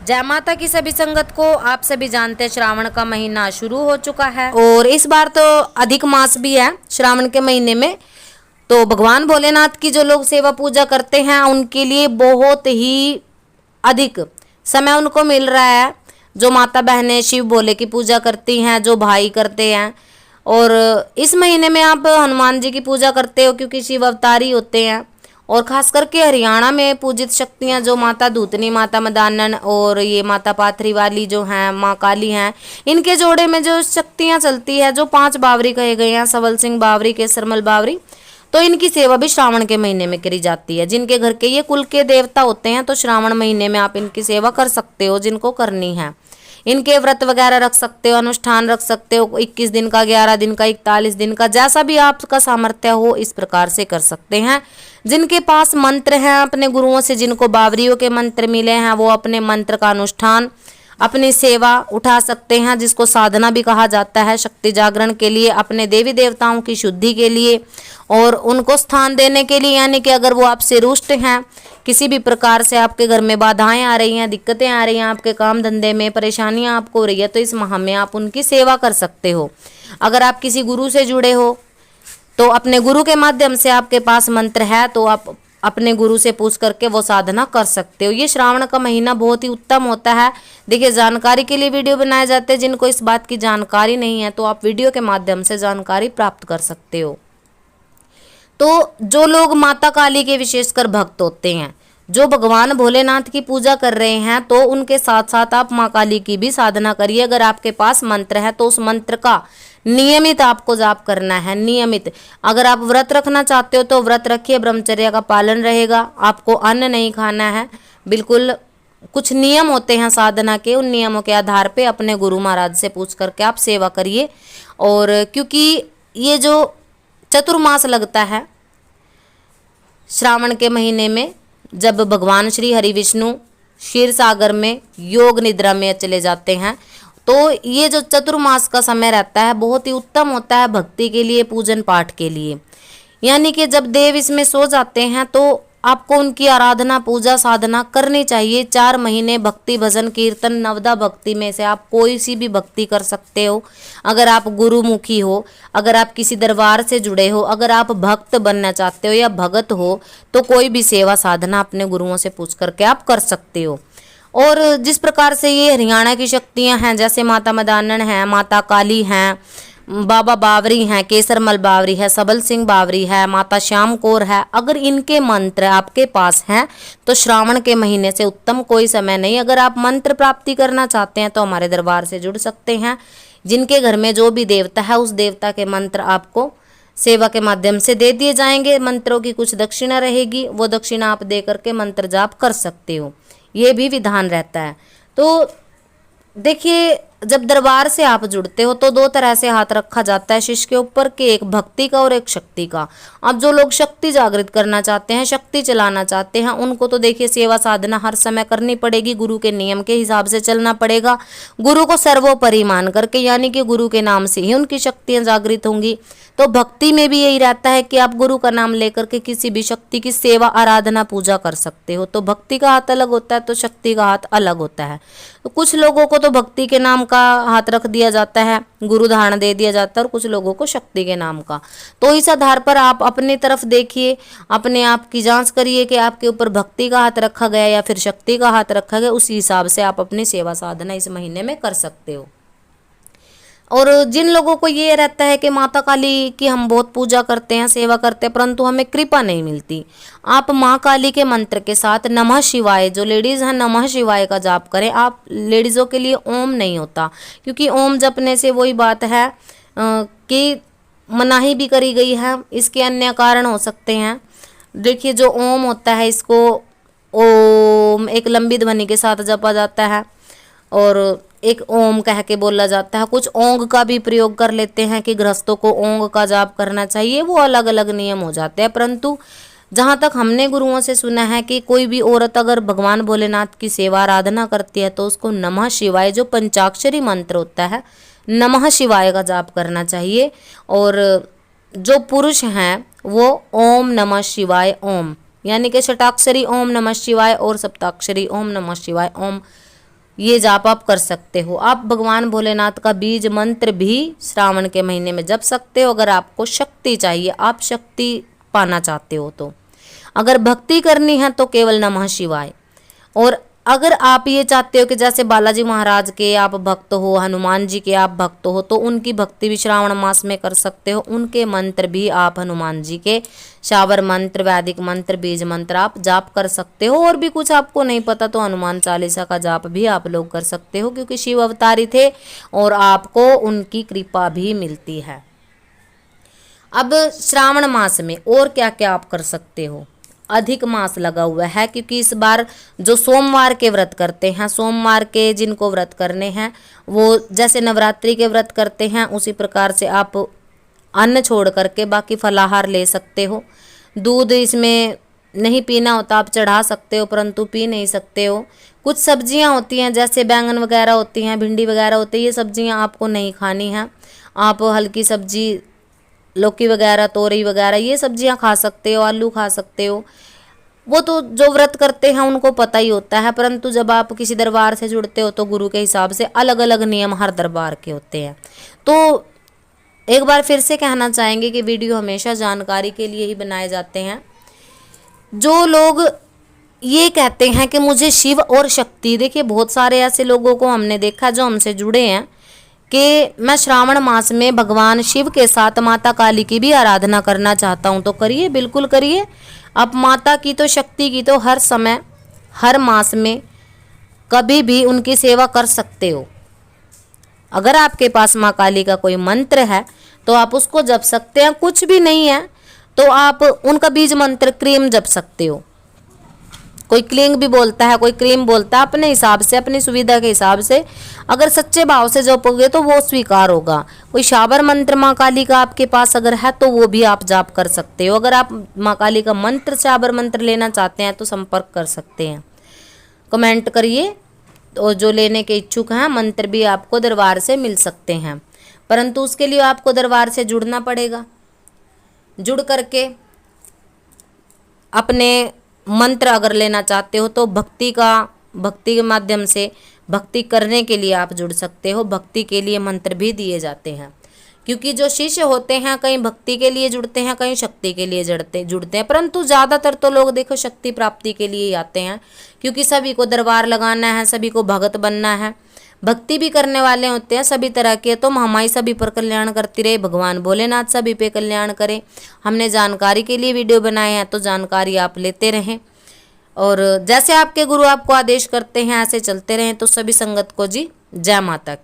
जय माता की सभी संगत को। आप सभी जानते हैं श्रावण का महीना शुरू हो चुका है और इस बार तो अधिक मास भी है श्रावण के महीने में। तो भगवान भोलेनाथ की जो लोग सेवा पूजा करते हैं उनके लिए बहुत ही अधिक समय उनको मिल रहा है। जो माता बहनें शिव भोले की पूजा करती हैं, जो भाई करते हैं, और इस महीने में आप हनुमान जी की पूजा करते हो क्योंकि शिव अवतारी होते हैं। और खास करके हरियाणा में पूजित शक्तियां जो माता दूतनी, माता मदानन और ये माता पाथरी वाली जो हैं माँ काली हैं, इनके जोड़े में जो शक्तियां चलती है, जो 5 बावरी कहे गए हैं, सबल सिंह बावरी, केसरमल बावरी, तो इनकी सेवा भी श्रावण के महीने में करी जाती है। जिनके घर के ये कुल के देवता होते हैं तो श्रावण महीने में आप इनकी सेवा कर सकते हो जिनको करनी है। इनके व्रत वगैरह रख सकते हो, अनुष्ठान रख सकते हो, 21 दिन का, 11 दिन का, 41 दिन का, जैसा भी आपका सामर्थ्य हो इस प्रकार से कर सकते हैं। जिनके पास मंत्र हैं अपने गुरुओं से, जिनको बावरियों के मंत्र मिले हैं, वो अपने मंत्र का अनुष्ठान, अपनी सेवा उठा सकते हैं, जिसको साधना भी कहा जाता है, शक्ति जागरण के लिए, अपने देवी देवताओं की शुद्धि के लिए और उनको स्थान देने के लिए। यानी कि अगर वो आपसे रुष्ट हैं, किसी भी प्रकार से आपके घर में बाधाएं आ रही हैं, दिक्कतें आ रही हैं, आपके काम धंधे में परेशानियां आपको हो रही है, तो इस माह में आप उनकी सेवा कर सकते हो। अगर आप किसी गुरु से जुड़े हो तो अपने गुरु के माध्यम से आपके पास मंत्र है तो आप अपने गुरु से पूछ करके वो साधना कर सकते हो। ये श्रावण का महीना बहुत ही उत्तम होता है। देखिए, जानकारी के लिए वीडियो बनाए जाते हैं, जिनको इस बात की जानकारी नहीं है तो आप वीडियो के माध्यम से जानकारी प्राप्त कर सकते हो। तो जो लोग माता काली के विशेषकर भक्त होते हैं, जो भगवान भोलेनाथ की पूजा कर रहे हैं, तो उनके साथ साथ आप माँ काली की भी साधना करिए। अगर आपके पास मंत्र है तो उस मंत्र का नियमित आपको जाप करना है, नियमित। अगर आप व्रत रखना चाहते हो तो व्रत रखिए, ब्रह्मचर्य का पालन रहेगा, आपको अन्न नहीं खाना है, बिल्कुल। कुछ नियम होते हैं साधना के, उन नियमों के आधार पे अपने गुरु महाराज से पूछ करके आप सेवा करिए। और क्योंकि ये जो चतुर्मास लगता है श्रावण के महीने में, जब भगवान श्री हरि विष्णु क्षीर सागर में योग निद्रा में चले जाते हैं, तो ये जो चतुर्मास का समय रहता है बहुत ही उत्तम होता है भक्ति के लिए, पूजन पाठ के लिए। यानी कि जब देव इसमें सो जाते हैं तो आपको उनकी आराधना, पूजा, साधना करनी चाहिए। 4 महीने भक्ति, भजन, कीर्तन, नवदा भक्ति में से आप कोई सी भी भक्ति कर सकते हो। अगर आप गुरुमुखी हो, अगर आप किसी दरबार से जुड़े हो, अगर आप भक्त बनना चाहते हो या भगत हो, तो कोई भी सेवा साधना अपने गुरुओं से पूछ करके आप कर सकते हो। और जिस प्रकार से ये हरियाणा की शक्तियां हैं, जैसे माता मदानन है, माता काली हैं, बाबा बावरी हैं, केसरमल बावरी है, सबल सिंह बावरी है, माता श्याम कौर है, अगर इनके मंत्र आपके पास हैं तो श्रावण के महीने से उत्तम कोई समय नहीं। अगर आप मंत्र प्राप्ति करना चाहते हैं तो हमारे दरबार से जुड़ सकते हैं। जिनके घर में जो भी देवता है उस देवता के मंत्र आपको सेवा के माध्यम से दे दिए जाएंगे। मंत्रों की कुछ दक्षिणा रहेगी, वो दक्षिणा आप दे करके मंत्र जाप कर सकते हो, ये भी विधान रहता है। तो देखिए, जब दरबार से आप जुड़ते हो तो 2 तरह से हाथ रखा जाता है शिष्य के ऊपर, कि एक भक्ति का और एक शक्ति का। अब जो लोग शक्ति जागृत करना चाहते हैं, शक्ति चलाना चाहते हैं, उनको तो देखिए सेवा साधना हर समय करनी पड़ेगी, गुरु के नियम के हिसाब से चलना पड़ेगा, गुरु को सर्वोपरि मान करके, यानी कि गुरु के नाम से ही उनकी शक्तियां जागृत होंगी। तो भक्ति में भी यही रहता है कि आप गुरु का नाम लेकर के किसी भी शक्ति की सेवा, आराधना, पूजा कर सकते हो। तो भक्ति का हाथ अलग होता है तो शक्ति का हाथ अलग होता है। तो कुछ लोगों को तो भक्ति के नाम का हाथ रख दिया जाता है, गुरु धारण दे दिया जाता है, और कुछ लोगों को शक्ति के नाम का। तो इस आधार पर आप अपनी तरफ देखिए, अपने आप की जांच करिए कि आपके ऊपर भक्ति का हाथ रखा गया या फिर शक्ति का हाथ रखा गया। उसी हिसाब से आप अपनी सेवा साधना इस महीने में कर सकते हो। और जिन लोगों को ये रहता है कि माता काली की हम बहुत पूजा करते हैं, सेवा करते हैं, परंतु हमें कृपा नहीं मिलती, आप माँ काली के मंत्र के साथ नमः शिवाय, जो लेडीज़ हैं नमः शिवाय का जाप करें। आप लेडीज़ों के लिए ओम नहीं होता, क्योंकि ओम जपने से वही बात है कि मनाही भी करी गई है, इसके अन्य कारण हो सकते हैं। देखिए, जो ओम होता है इसको ओम एक लंबी ध्वनि के साथ जपा जाता है और एक ओम कह के बोला जाता है। कुछ ओंग का भी प्रयोग कर लेते हैं कि गृहस्थों को ओंग का जाप करना चाहिए, वो अलग अलग नियम हो जाते हैं। परंतु जहाँ तक हमने गुरुओं से सुना है कि कोई भी औरत अगर भगवान भोलेनाथ की सेवा आराधना करती है तो उसको नमः शिवाय, जो पंचाक्षरी मंत्र होता है, नमः शिवाय का जाप करना चाहिए। और जो पुरुष हैं वो ओम नमः शिवाय ओम, यानी कि षटाक्षरी ओम नमः शिवाय और सप्ताक्षरी ओम नमः शिवाय ओम ये जाप आप कर सकते हो। आप भगवान भोलेनाथ का बीज मंत्र भी श्रावण के महीने में जप सकते हो, अगर आपको शक्ति चाहिए, आप शक्ति पाना चाहते हो तो। अगर भक्ति करनी है तो केवल नमः शिवाय। और अगर आप ये चाहते हो कि जैसे बालाजी महाराज के आप भक्त हो, हनुमान जी के आप भक्त हो, तो उनकी भक्ति भी श्रावण मास में कर सकते हो। उनके मंत्र भी आप हनुमान जी के शावर मंत्र, वैदिक मंत्र, बीज मंत्र आप जाप कर सकते हो। और भी कुछ आपको नहीं पता तो हनुमान चालीसा का जाप भी आप लोग कर सकते हो, क्योंकि शिव अवतारी थे और आपको उनकी कृपा भी मिलती है। अब श्रावण मास में और क्या क्या आप कर सकते हो। अधिक मास लगा हुआ है, क्योंकि इस बार जो सोमवार के व्रत करते हैं, सोमवार के जिनको व्रत करने हैं वो जैसे नवरात्रि के व्रत करते हैं उसी प्रकार से आप अन्न छोड़ करके बाकी फलाहार ले सकते हो। दूध इसमें नहीं पीना होता, आप चढ़ा सकते हो परंतु पी नहीं सकते हो। कुछ सब्जियां होती हैं जैसे बैंगन वगैरह होती हैं, भिंडी वगैरह होती है, ये सब्जियां आपको नहीं खानी हैं। आप हल्की सब्जी, लौकी वगैरह, तोरई वगैरह, ये सब्जियां खा सकते हो, आलू खा सकते हो। वो तो जो व्रत करते हैं उनको पता ही होता है, परंतु जब आप किसी दरबार से जुड़ते हो तो गुरु के हिसाब से अलग अलग नियम हर दरबार के होते हैं। तो एक बार फिर से कहना चाहेंगे कि वीडियो हमेशा जानकारी के लिए ही बनाए जाते हैं। जो लोग ये कहते हैं कि मुझे शिव और शक्ति, देखिए बहुत सारे ऐसे लोगों को हमने देखा जो हमसे जुड़े हैं कि मैं श्रावण मास में भगवान शिव के साथ माता काली की भी आराधना करना चाहता हूँ। तो करिए, बिल्कुल करिए। आप माता की तो, शक्ति की तो हर समय, हर मास में कभी भी उनकी सेवा कर सकते हो। अगर आपके पास माँ काली का कोई मंत्र है तो आप उसको जप सकते हैं। कुछ भी नहीं है तो आप उनका बीज मंत्र क्रीम जप सकते हो। कोई क्लिंग भी बोलता है, कोई क्रीम बोलता है, अपने हिसाब से, अपनी सुविधा के हिसाब से अगर सच्चे भाव से जपोगे तो वो स्वीकार होगा। कोई शाबर मंत्र माँ काली का आपके पास अगर है तो वो भी आप जाप कर सकते हो। अगर आप माँ काली का मंत्र, शाबर मंत्र लेना चाहते हैं तो संपर्क कर सकते हैं। कमेंट करिए। तो जो लेने के इच्छुक हैं, मंत्र भी आपको दरबार से मिल सकते हैं, परंतु उसके लिए आपको दरबार से जुड़ना पड़ेगा। जुड़ करके अपने मंत्र अगर लेना चाहते हो तो भक्ति के माध्यम से भक्ति करने के लिए आप जुड़ सकते हो। भक्ति के लिए मंत्र भी दिए जाते हैं, क्योंकि जो शिष्य होते हैं कहीं भक्ति के लिए जुड़ते हैं, कहीं शक्ति के लिए जुड़ते हैं, परंतु ज़्यादातर तो लोग देखो शक्ति प्राप्ति के लिए ही आते हैं, क्योंकि सभी को दरबार लगाना है, सभी को भगत बनना है। भक्ति भी करने वाले होते हैं सभी तरह के। तो हमारी सभी पर कल्याण करती रहे भगवान भोलेनाथ, सभी पे कल्याण करें। हमने जानकारी के लिए वीडियो बनाए हैं तो जानकारी आप लेते रहें, और जैसे आपके गुरु आपको आदेश करते हैं ऐसे चलते रहें। तो सभी संगत को जी जय माता की।